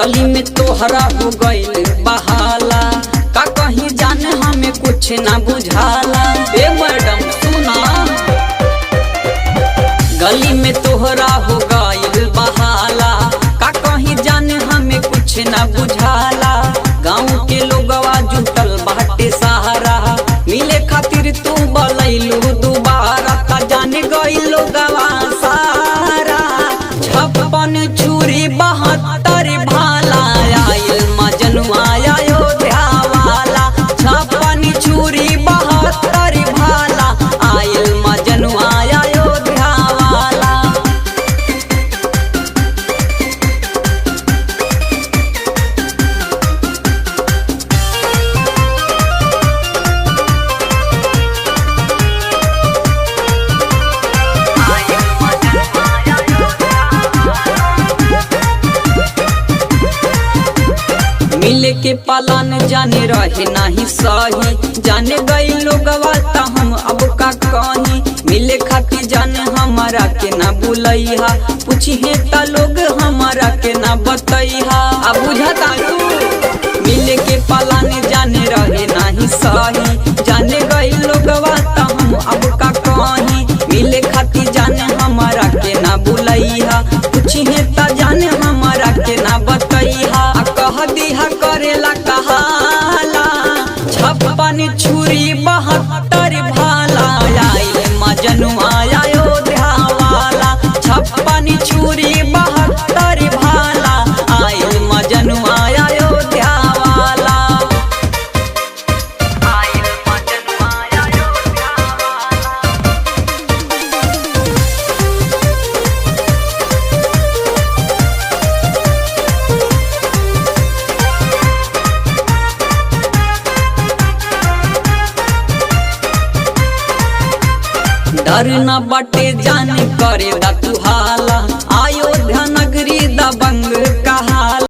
गली में तोहरा हो गइल बहाला, का कहीं जाने हमें कुछ ना बुझाला। ए मैडम सुना, गली में तोहरा हो गइल बहाला, का कहीं जाने हमें कुछ ना बुझाला। गाँव के लोगवा जुटल बाटे सहारा, मिले खातिर तू बलैलू दोबारा, ता जाने गइल लोगवा सारा। 56 छुरी 72 भाला, आयल मजनुआ अयोध्या वाला। 56 छुरी 72 भाला, आयल मजनुआ अयोध्या वाला। मिले के पालन जाने रहे नहीं सही, जाने गई लोगवा ता हम अब का कहीं। मिले खातिर जाने हमारा के ना बुलैहा, पूछिए ता लोग हमारा के ना बतैहा। अब बुझता मिले के पालन जाने रहे नहीं सही, जाने गई लोगवा ता हम अब का कहीं। मिले खातिर जाने हमारा के ना बुलैहा, पूछिए ता जाने हमारा के ना बतैहा। कह दिहा करेला कहाला, 56 छुरी 72 भाला, आइल मजनुआ अयोध्या वाला। 56 छुरी 72 भाला, आइल मजनुआ अयोध्या वाला। आइल मजनुआ अयोध्या वाला। डर न बटे जाने करे दा तू हाला, अयोध्या